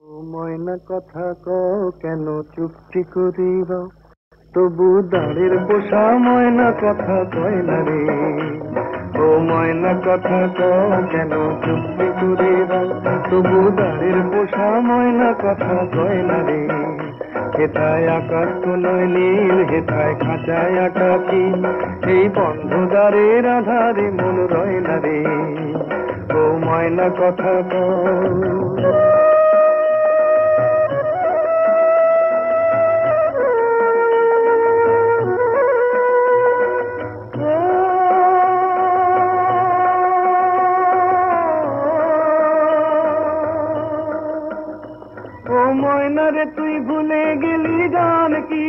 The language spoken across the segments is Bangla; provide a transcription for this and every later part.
ও ময়না কথা কও কেন চুপটি করিব, তবু দাঁড়ের পোষা ময়না কথা কয় না রে। ও ময়না কথা কও কেন চুপটি করিব, তবু দাঁড়ের পোষা ময়না কথা কয় না রে। হেথায় আকাশ তো নয় নীল, হেথায় খাঁচায় আটা কি, এই বন্ধ দ্বারের আধারে মন রয় না রে। ও ময়না কথা কও। ও ময়না রে তুই ভুলে গেলি গান কি,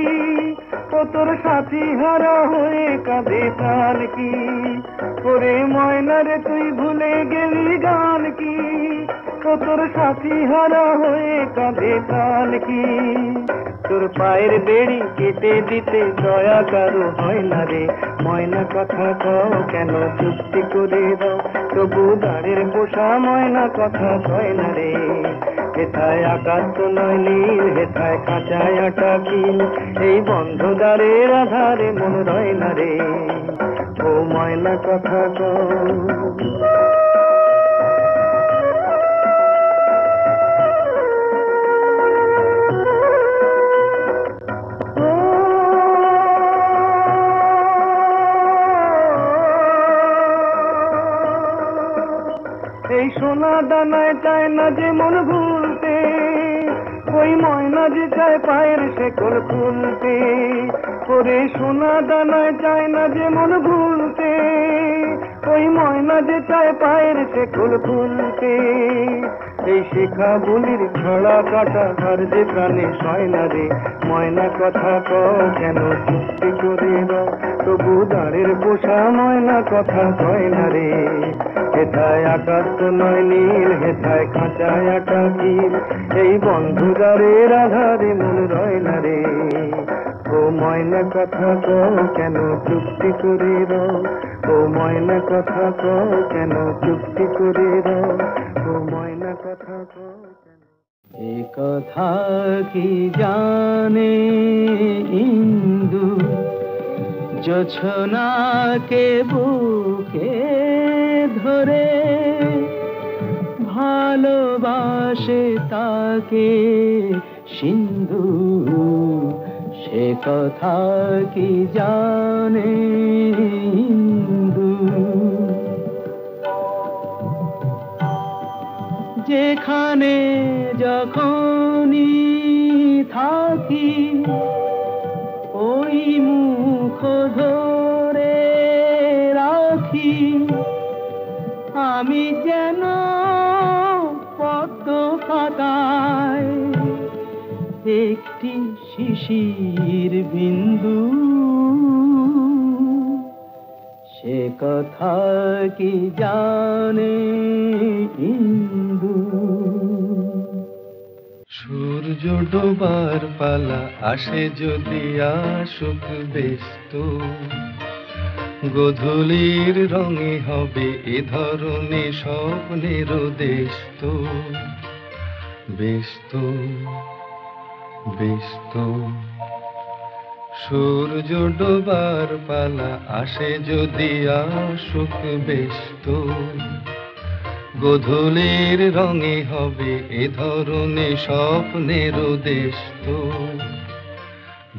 ও তোর সাথী হারা হয়ে কাঁদে প্রাণ কি। ওরে ময়না রে তুই ভুলে গেলি গান কি, ও তোর সাথী হারা হয়ে কাঁদে প্রাণ কি। তোর পায়ের বেড়ি কেটে দিতে দয়া কারো হয় না রে। ময়না কথা কও কেন চুপটি করে দাও, তবু দাঁড়ের পোষা ময়না কথা কয় না রে। হেথায় আকাশ তো নয় নীল, হেথায় খাঁচায় আটা কিল, এই বন্ধ দ্বারের আধারে মন রয় না রে। ও ময়না কথা কও। এই সোনা দানায় চায় না যে মন ভুলতে, ওই ময়না যে চায় পায়ের শেকল খুলতে। ওরে সোনা দানায় চায় না যে মন ভুলতে, ওই ময়না যে চায় পায়ের শেকল খুলতে। এই শেখা বলির ছড়া কাটা আর যে প্রাণে সয় না রে। ময়না কথা কও কেন চুপটি করে দাও, তবু দাঁড়ের পোষা ময়না কথা কয় না রে। হেথায় আকাশ তো নয় নীল, হেথায় খাঁচায় আটা কিল, এই বন্ধুদারের আধারে মন রয় না রে। ও ময়না কথা কও কেন চুপটি করে দাও, ও ময়না কথা কও কেন চুপটি করে দাও, ও ময়না কথা কও কেন। এ কথা কি জানে ইন্দু, জোছনাকে বুকে ধরে ভালোবাসে তাকে সিন্ধু। সে কথা কি জানে ইন্দু। যেখানে যখনই থাকি ওই মুখ ধরে রাখি, আমি যেন পদ্ম পাতায় একটি শিশির বিন্দু। সে কথা কি জানে ইন্দু। সূর্য ডোবার পালা আসে যদি আসুক ব্যস্ত, গোধূলির রঙে হবে এ ধরনের স্বপ্নের দেশ তো। ব্যস্ত ব্যস্ত সূর্য ডোবার পালা আসে যদি আসুক ব্যস্ত, গোধূলির রঙে হবে এ ধরনের স্বপ্নের দেশ তো।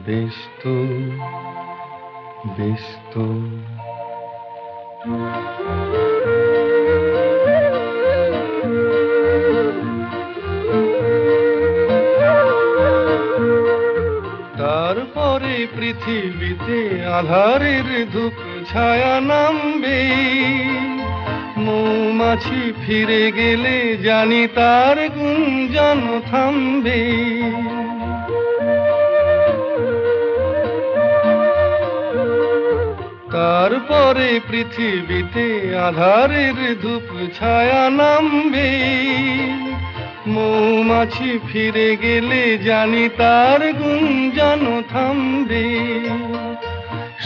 ব্যস্ত ব্যস্ত তারপরে পৃথিবীতে আধারের ধূপ ছায়া নামবে, মৌমাছি ফিরে গেলে জানি তার গুঞ্জন থামবে। তারপরে পৃথিবীতে আধারের ধূপ ছায়া নামবে, মৌমাছি ফিরে গেলে জানি তার গুঞ্জন থামবে।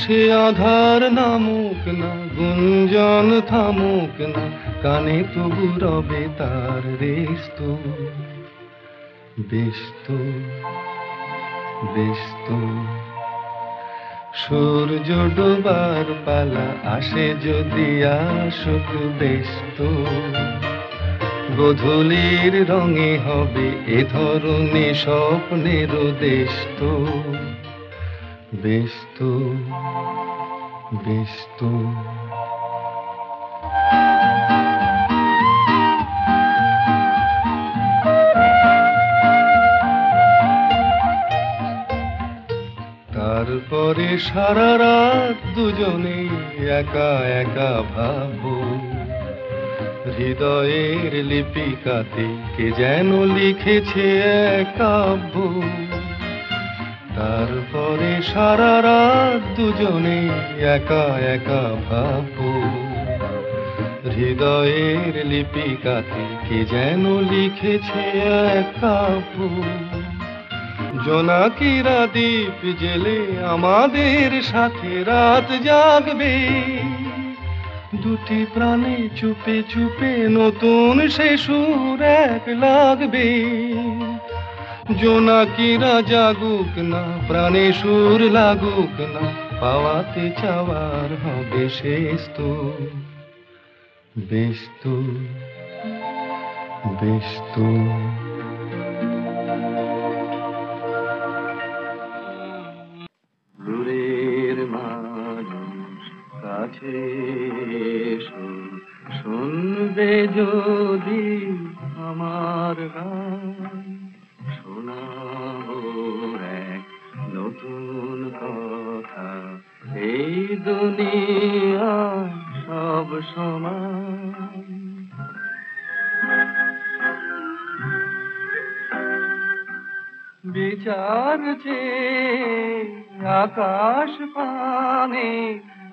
সে আধার নামুক না, গুঞ্জন থামুক না, কানে তবু রবে তার রেশ তো। ব্যস্ত ব্যস্ত সূর্য ডোবার পালা আসে যদি আসুক ব্যস্ত গোধূলির রঙে হবে এ ধরনে স্বপ্নের দেশ তো ব্যস্ত ব্যস্ত তারপরে সারা রাত দুজনে একা একা ভাবো হৃদয়ের লিপিকাতে কে যেন লিখেছে এক কাব্য তারপরে সারা রাত দুজনে একা একা ভাবো হৃদয়ের লিপিকাতে কে যেন লিখেছে এক কাব্য জোনাকিরা দ্বীপ জেলে আমাদের সাথে রাত জাগবে দুটি প্রাণে চুপে চুপে নতুন সে সুর এক লাগবে জোনাকিরা জাগুক না প্রাণে সুর লাগুক না পাওয়াতে চাওয়ার হবে শেষ তো ব্যস্ত ব্যস্ত দূরের মানুষ কাছে এসো শুনবে যদি আমার গান শোনাবো এক নতুন কথা এই দুনিয়া সব সমান বিচার চেয়ে আকাশ পানে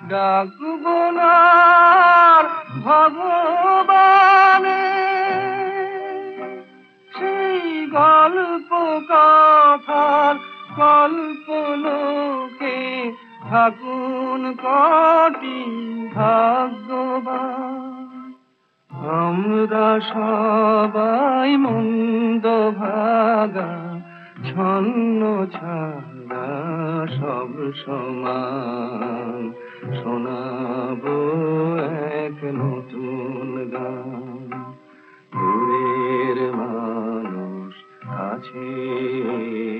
ডাকবো না ভগবানে সেই গল্প কথার কল্পলোকে থাকুন কটি ভাগ্যবান আমরা সবাই মন্দ ভাগা ছন্ন ছাড়া সব সমান শোনাবো এক নতুন গান দূরের মানুষ কাছে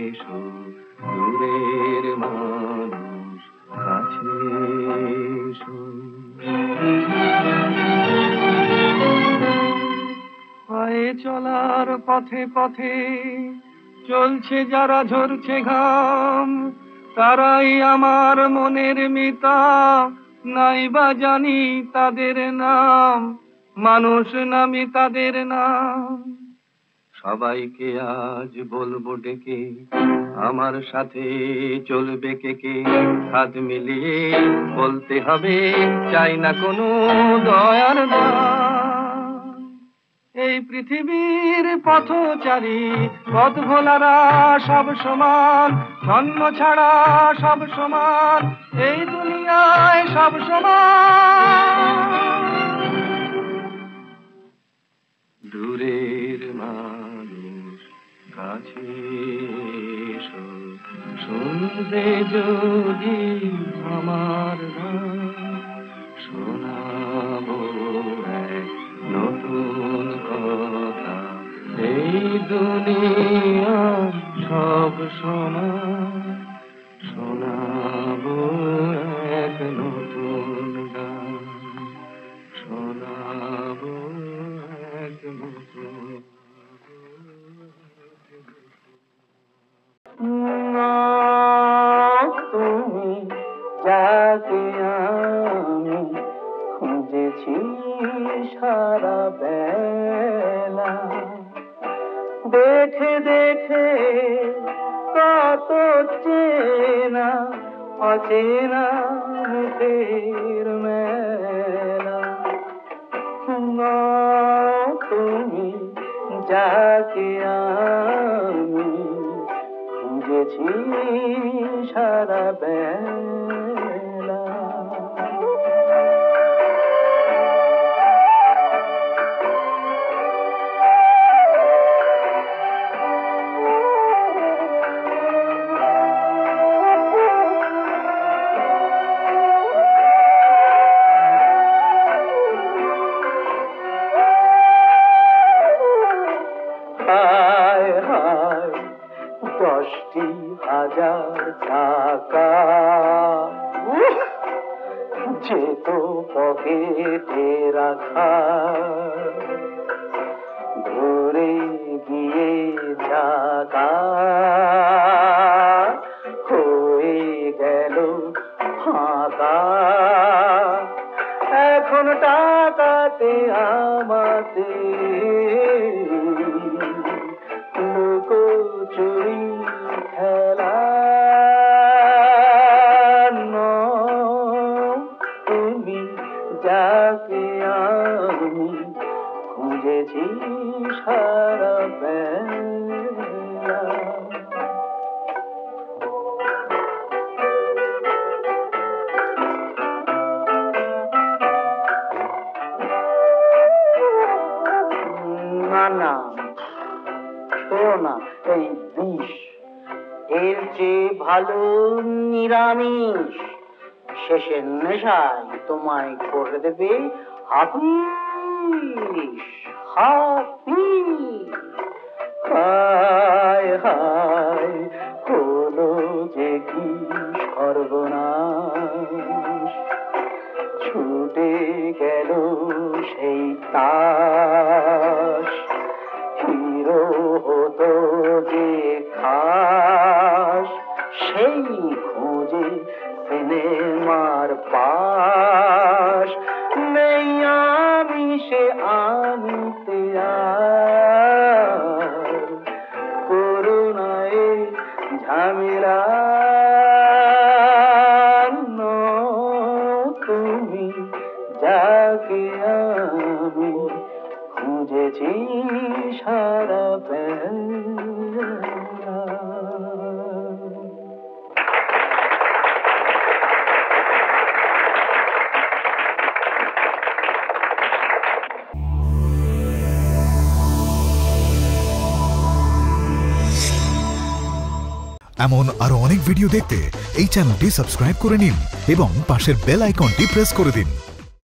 এসো দূরের মানুষ কাছে এসো পায়ে চলার পথে পথে চলছে যারা ঝরছে ঘাম তারাই আমার মনের মিতা নাইবা জানি তাদের নাম মানুষ নামি তাদের নাম সবাইকে আজ বলবো ডেকে আমার সাথে চলবে কে কে হাত মিলিয়ে বলতে হবে চাই না কোনো দয়ার দান এই পৃথিবীর পথচারী পথ ভোলারা সব সমান জন্ম ছাড়া সব সমান এই দুনিয়ায় সব সমান দূরের মানুষ কাছে এসো শুনবে যদি আমার গান শোনাবো এক নতুন কথা এই দুনিয়া সব সমান শোনাবো এক নতুন গান শোনাবো এক নতুন তুমি যাকে আমি খুঁজেছি সারা বেলা দেখে দেখে কত চেনা অচেনা মুখের মেলা তুমি যাকে আমি খুঁজেছি সারা বেলা হায় হায় 10,000 টাকা যেত পকেটে রাখা ধরে গিয়ে চাকা হয়ে গেল ফাঁকা এখন টাকাতে আমাতে লুকোচুরি খেলা তুমি যাকে আমি খুঁজেছি সারা বেলা না খেও না এই বিষ এর চেয়ে ভালো নিরামিষ শেষের নেশায় তোমায় করে দেবে হাপিস হাপিস হায় হায় হলো যে কি সর্বনাশ ছুটে গেল সেই তাস হিরো হতো যে খাস সেই খোঁজে সিনেমার পাশ নেই আমি সে আনতে আর করুণায় ঝামেলা তুমি যাকে আমি খুঁজেছি সারা বেলা এমন আরো অনেক ভিডিও দেখতে এই চ্যানেলটি সাবস্ক্রাইব করে নিন এবং পাশের বেল আইকনটি প্রেস করে দিন।